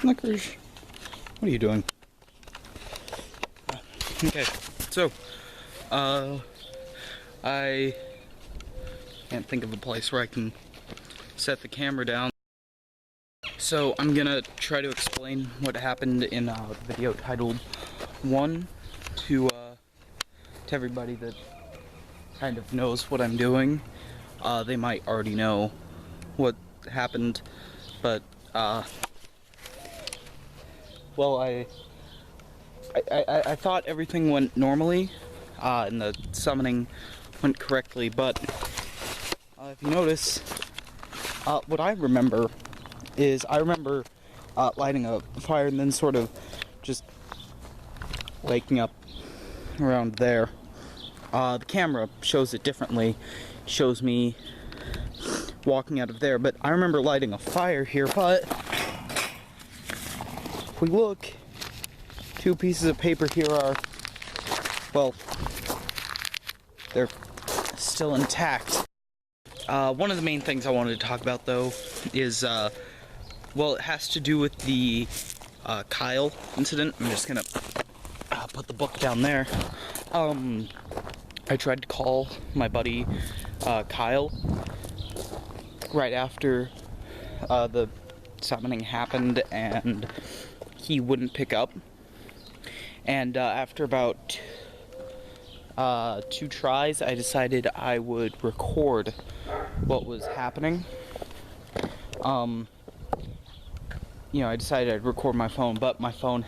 Snickers, what are you doing? Okay, so, I can't think of a place where I can set the camera down. So I'm gonna try to explain what happened in a video titled 1 to everybody that kind of knows what I'm doing. They might already know what happened, but well, I thought everything went normally, and the summoning went correctly, but if you notice, what I remember is lighting a fire and then sort of just waking up around there. The camera shows it differently, shows me walking out of there, but I remember lighting a fire here. But if we look, 2 pieces of paper here are, well, they're still intact. One of the main things I wanted to talk about, though, is, well, it has to do with the Kyle incident. I'm just gonna put the book down there. I tried to call my buddy Kyle right after the summoning happened, and he wouldn't pick up. And after about 2 tries, I decided I would record what was happening. You know, I decided I'd record my phone, but my phone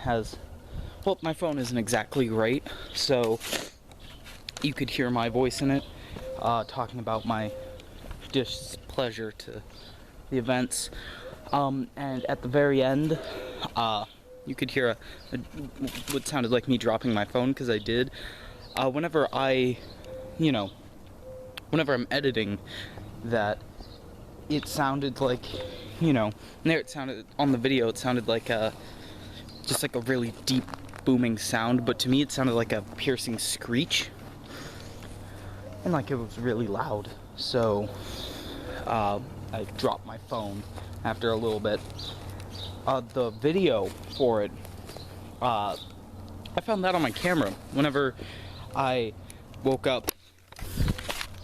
isn't exactly great, so you could hear my voice in it, talking about my displeasure to the events. And at the very end, you could hear what sounded like me dropping my phone, because I did. Whenever I'm editing that, it sounded like, there it sounded, on the video, it sounded like just like a really deep booming sound, but to me it sounded like a piercing screech, and like it was really loud. So I dropped my phone after a little bit. The video for it, I found that on my camera. Whenever I woke up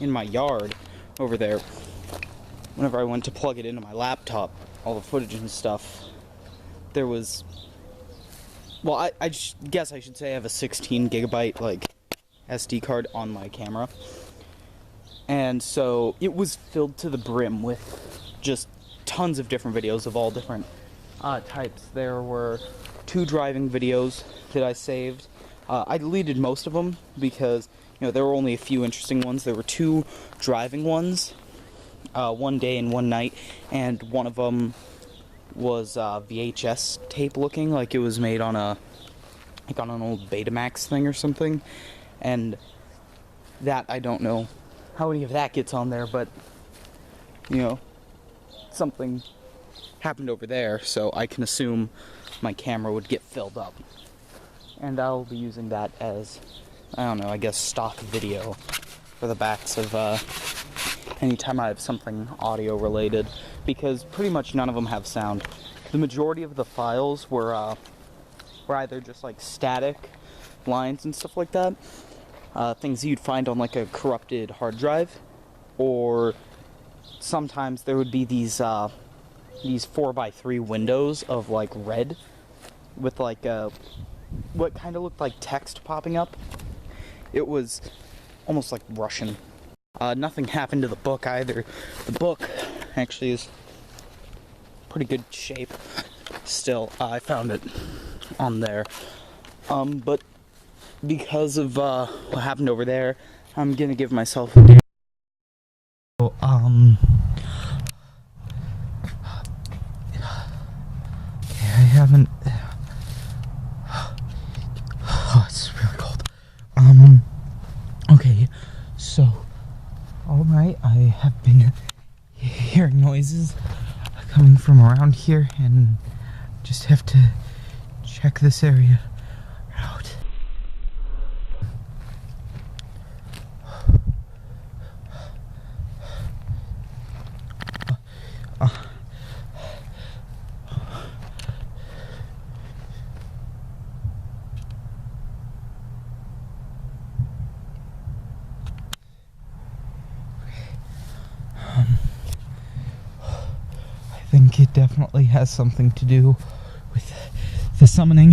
in my yard over there, whenever I went to plug it into my laptop, all the footage and stuff, there was, well, I guess I should say I have a 16 gigabyte like SD card on my camera, and so it was filled to the brim with just tons of different videos of all different types. There were 2 driving videos that I saved. I deleted most of them because, there were only a few interesting ones. There were 2 driving ones, one day and one night, and one of them was VHS tape looking, like it was made on an old Betamax thing or something, and that, I don't know how any of that gets on there, but, something happened over there, so I can assume my camera would get filled up. And I'll be using that as, I don't know, I guess stock video for the backs of anytime I have something audio related, because pretty much none of them have sound. The majority of the files were either just like static lines and stuff like that, things you'd find on like a corrupted hard drive, or sometimes there would be these 4x3 windows of like red with like what kind of looked like text popping up. It was almost like Russian. Nothing happened to the book either. The book actually is pretty good shape still. I found it on there. But because of what happened over there, I'm gonna give myself a day. I haven't. Oh, it's really cold. Okay, so all night I have been hearing noises coming from around here, and just have to check this area out. think it definitely has something to do with the summoning.